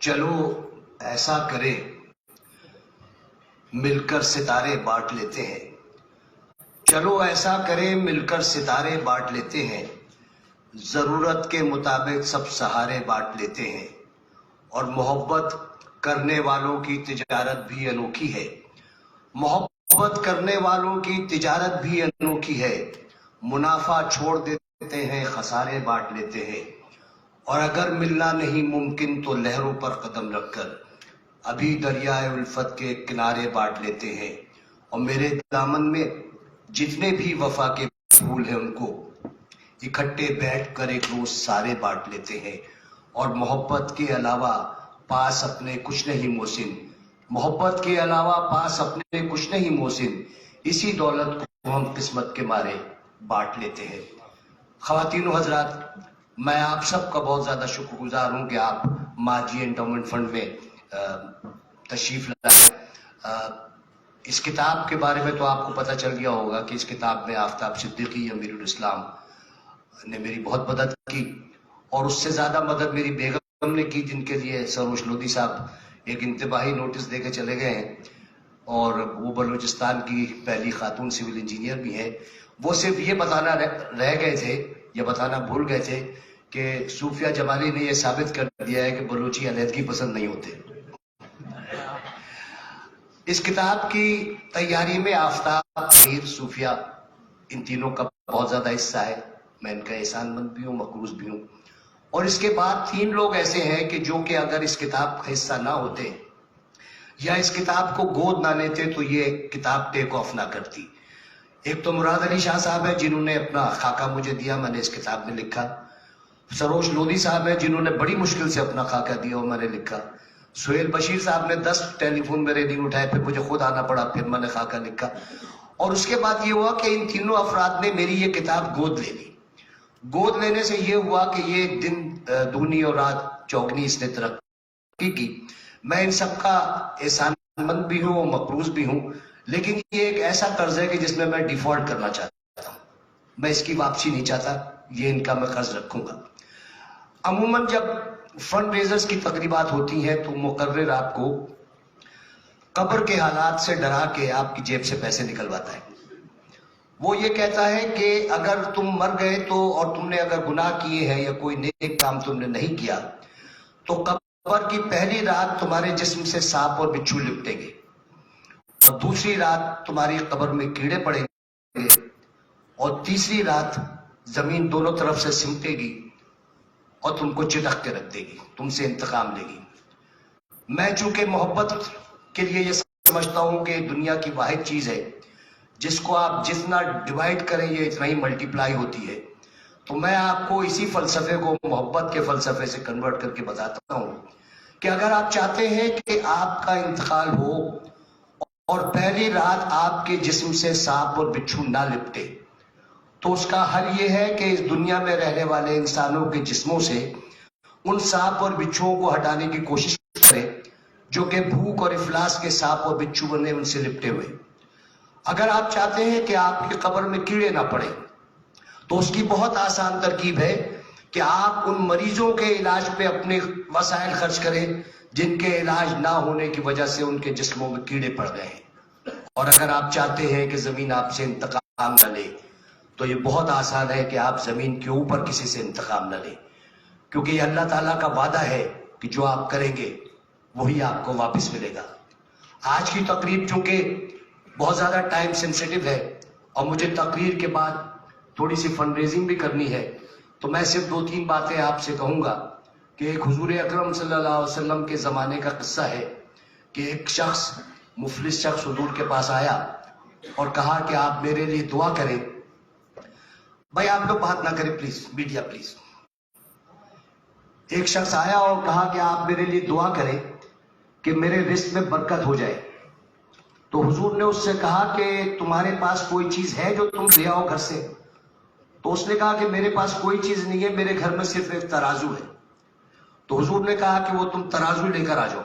چلو ایسا کرے مل کر ستارے بانٹ لیتے ہیں، چلو ایسا کرے مل کر ستارے بانٹ لیتے ہیں، ضرورت کے مطابق سب سہارے بانٹ لیتے ہیں، اور محبت کرنے والوں کی تجارت بھی انوکھی ہے، محبت کرنے والوں کی تجارت بھی انوکھی ہے، منافع چھوڑ دیتے ہیں خسارے بانٹ لیتے ہیں، اور اگر ملنا نہیں ممکن تو لہروں پر قدم رکھ کر ابھی دریائے الفت کے کنارے بانٹ لیتے ہیں، اور میرے دامن میں جتنے بھی وفا کے پھول ہیں ان کو اکٹھے بیٹھ کر ایک روز سارے بانٹ لیتے ہیں، اور محبت کے علاوہ پاس اپنے کچھ نہیں محسن، محبت کے علاوہ پاس اپنے کچھ نہیں محسن، اسی دولت کو ہم قسمت کے مارے بانٹ لیتے ہیں۔ خواتین و حضرات، میں آپ سب کا بہت زیادہ شکر گزار ہوں کہ آپ ماجی انڈومنٹ فنڈ میں تشریف لائے۔ اس کتاب کے بارے میں تو آپ کو پتہ چل گیا ہوگا کہ اس کتاب میں آفتاب صدیقی امیر الاسلام نے میری بہت مدد کی، اور اس سے زیادہ مدد میری بیگم نے کی، جن کے لیے سروش لودھی صاحب ایک انتباہی نوٹس دے کے چلے گئے ہیں، اور وہ بلوچستان کی پہلی خاتون سول انجینئر بھی ہیں۔ وہ صرف یہ بتانا رہ گئے تھے یا بتانا بھول گئے تھے کہ صوفیہ جمالی نے یہ ثابت کر دیا ہے کہ بلوچی علیحدگی پسند نہیں ہوتے۔ اس کتاب کی تیاری میں آفتاب، امیر، صوفیہ، ان تینوں کا بہت زیادہ حصہ ہے، میں ان کا احسان مند بھی ہوں، مقروض بھی ہوں، اور اس کے بعد 3 لوگ ایسے ہیں کہ جو کہ اگر اس کتاب کا حصہ نہ ہوتے یا اس کتاب کو گود نہ لیتے تو یہ کتاب ٹیک آف نہ کرتی۔ ایک تو مراد علی شاہ صاحب ہیں جنہوں نے اپنا خاکہ مجھے دیا، میں نے اس کتاب میں لکھا۔ سروش لودھی صاحب ہیں جنہوں نے بڑی مشکل سے اپنا خاکہ دیا اور میں نے لکھا۔ سہیل بشیر صاحب نے 10 ٹیلی فون میرے نہیں اٹھائے، پھر مجھے خود آنا پڑا، پھر میں نے خاکہ لکھا، اور اس کے بعد یہ ہوا کہ ان تینوں افراد نے میری یہ کتاب گود لے لی۔ گود لینے سے یہ ہوا کہ یہ دن دگنی اور رات چوگنی اس نے ترقی کی۔ میں ان سب کا احسان مند بھی ہوں اور مقروض بھی ہوں، لیکن یہ ایک ایسا قرض ہے کہ جس میں میں ڈیفالٹ کرنا چاہتا ہوں، میں اس کی واپسی نہیں چاہتا، یہ ان کا میں قرض رکھوں گا۔ عموماً جب فنڈ ریزرز کی تقریبات ہوتی ہیں تو مقرر آپ کو قبر کے حالات سے ڈرا کے آپ کی جیب سے پیسے نکلواتا ہے۔ وہ یہ کہتا ہے کہ اگر تم مر گئے تو، اور تم نے اگر گناہ کیے ہیں یا کوئی نیک کام تم نے نہیں کیا، تو قبر کی پہلی رات تمہارے جسم سے سانپ اور بچھو لپٹیں گے، اور دوسری رات تمہاری قبر میں کیڑے پڑیں گے، اور تیسری رات زمین دونوں طرف سے سمٹے گی اور تم کو چٹک کے رکھ دے گی، تم سے انتقام لے گی۔ میں چونکہ محبت کے لیے یہ سمجھتا ہوں کہ دنیا کی واحد چیز ہے جس کو آپ جتنا ڈیوائیڈ کریں یہ اتنا ہی ملٹیپلائی ہوتی ہے، تو میں آپ کو اسی فلسفے کو محبت کے فلسفے سے کنورٹ کر کے بتاتا ہوں کہ اگر آپ چاہتے ہیں کہ آپ کا انتقال ہو اور پہلی رات آپ کے جسم سے سانپ اور بچھو نہ لپٹے، تو اس کا حل یہ ہے کہ اس دنیا میں رہنے والے انسانوں کے جسموں سے ان سانپ اور بچھوؤں کو ہٹانے کی کوشش کریں جو کہ بھوک اور افلاس کے سانپ اور بچھو بنے ان سے لپٹے ہوئے۔ اگر آپ چاہتے ہیں کہ آپ کی قبر میں کیڑے نہ پڑیں تو اس کی بہت آسان ترکیب ہے کہ آپ ان مریضوں کے علاج پہ اپنے وسائل خرچ کریں جن کے علاج نہ ہونے کی وجہ سے ان کے جسموں میں کیڑے پڑ گئے ہیں۔ اور اگر آپ چاہتے ہیں کہ زمین آپ سے انتقام نہ لے تو یہ بہت آسان ہے کہ آپ زمین کے اوپر کسی سے انتقام نہ لیں، کیونکہ یہ اللہ تعالیٰ کا وعدہ ہے کہ جو آپ کریں گے وہی آپ کو واپس ملے گا۔ آج کی تقریب چونکہ بہت زیادہ ٹائم سینسیٹیو ہے اور مجھے تقریر کے بعد تھوڑی سی فنڈ ریزنگ بھی کرنی ہے، تو میں صرف 2-3 باتیں آپ سے کہوں گا کہ ایک حضور اکرم صلی اللہ علیہ وسلم کے زمانے کا قصہ ہے کہ ایک شخص، مفلس شخص حضور کے پاس آیا اور کہا کہ آپ میرے لیے دعا کریں۔ بھائی آپ لوگ بات نہ کریں پلیز، میڈیا پلیز۔ ایک شخص آیا اور کہا کہ آپ میرے لیے دعا کریں کہ میرے رزق میں برکت ہو جائے۔ تو حضور نے اس سے کہا کہ تمہارے پاس کوئی چیز ہے جو تم لے آؤ گھر سے؟ تو اس نے کہا کہ میرے پاس کوئی چیز نہیں ہے، میرے گھر میں صرف ایک ترازو ہے۔ تو حضور نے کہا کہ وہ تم ترازو لے کر آ جاؤ۔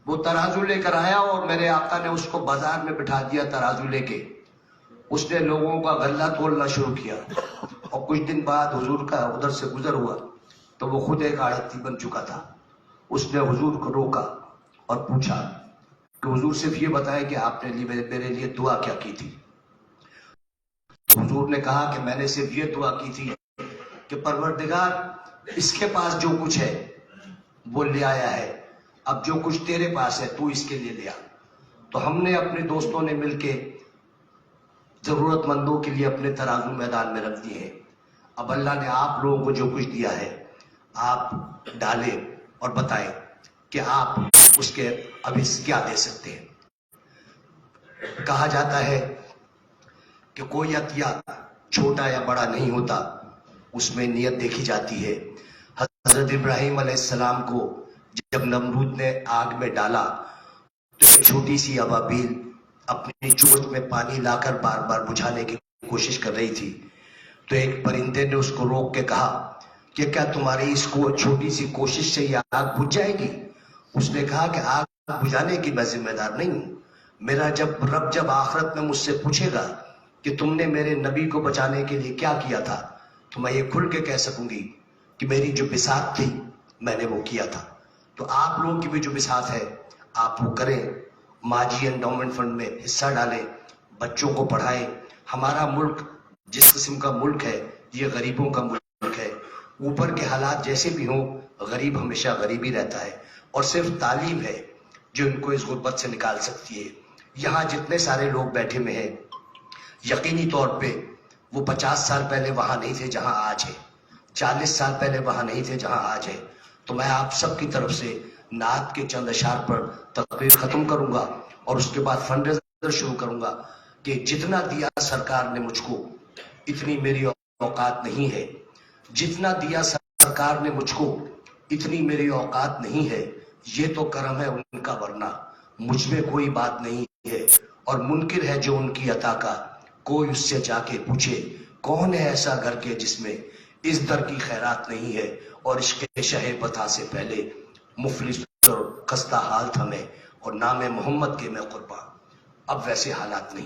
وہ ترازو لے کر آیا اور میرے آقا نے اس کو بازار میں بٹھا دیا ترازو لے کے۔ اس نے لوگوں کا غلہ تولنا شروع کیا، اور کچھ دن بعد حضور کا ادھر سے گزر ہوا تو وہ خود ایک آڑتی بن چکا تھا۔ اس نے حضور کو روکا اور پوچھا کہ حضور صرف یہ بتائیں کہ آپ نے میرے لیے دعا کیا کی تھی؟ حضور نے کہا کہ میں نے صرف یہ دعا کی تھی کہ پروردگار اس کے پاس جو کچھ ہے وہ لے آیا ہے، اب جو کچھ تیرے پاس ہے تو اس کے لیے لیا۔ تو ہم نے اپنے دوستوں نے مل کے ضرورت مندوں کے لیے اپنے ترازو میدان میں رکھ دیے ہیں۔ اب اللہ نے آپ لوگوں کو جو کچھ دیا ہے آپ ڈالیں اور بتائیں کہ آپ اس کے ابھی کیا دے سکتے ہیں۔ کہا جاتا ہے کہ کوئی عطیہ چھوٹا یا بڑا نہیں ہوتا، اس میں نیت دیکھی جاتی ہے۔ حضرت ابراہیم علیہ السلام کو جب نمرود نے آگ میں ڈالا تو ایک چھوٹی سی ابابیل اپنی چونچ میں پانی لا کر بار بار بجھانے کی کوشش کر رہی تھی، تو ایک پرندے نے اس کو روک کے کہا کہ کیا تمہاری اس کو چھوٹی سی کوشش سے یہ آگ بجھ جائے گی؟ اس نے کہا کہ آگ بجھانے کی میں ذمہ دار نہیں ہوں، میرا رب جب آخرت میں مجھ سے پوچھے گا کہ تم نے میرے نبی کو بچانے کے لیے کیا کیا تھا تو میں یہ کھل کے کہہ سکوں گی کہ میری جو بساط تھی میں نے وہ کیا تھا۔ تو آپ لوگوں کی بھی جو بساط ہے آپ وہ کریں، ماجی انڈومنٹ فنڈ میں حصہ ڈالیں، بچوں کو پڑھائیں۔ ہمارا ملک جس قسم کا ملک ہے یہ غریبوں کا ملک ہے، اوپر کے حالات جیسے بھی ہوں غریب ہمیشہ غریب ہی رہتا ہے، اور صرف تعلیم ہے جو ان کو اس غربت سے نکال سکتی ہے۔ یہاں جتنے سارے لوگ بیٹھے ہوئے ہیں یقینی طور پہ وہ 50 سال پہلے وہاں نہیں تھے جہاں آج ہے، 40 سال پہلے وہاں نہیں تھے جہاں آج ہے۔ تو میں آپ سب کی طرف سے نعت کے چند اشعار پر تقریر ختم کروں گا اور اس کے بعد فنڈ ریزر شروع کروں گا کہ جتنا دیا سرکار نے مجھ کو اتنی میری اوقات نہیں ہے، جتنا دیا سرکار نے مجھ کو اتنی میری اوقات نہیں ہے، یہ تو کرم ہے ان کا ورنہ مجھ میں کوئی بات نہیں ہے، اور منکر ہے جو ان کی عطا کا، کوئی اس سے جا کے پوچھے کون ہے ایسا گھر کے جس میں اس در کی خیرات نہیں ہے، اور عشق شہ بتا سے پہلے مفلس اور خستہ حال تھا میں، اور نام محمد کے میں قربان، اب ویسے حالات نہیں۔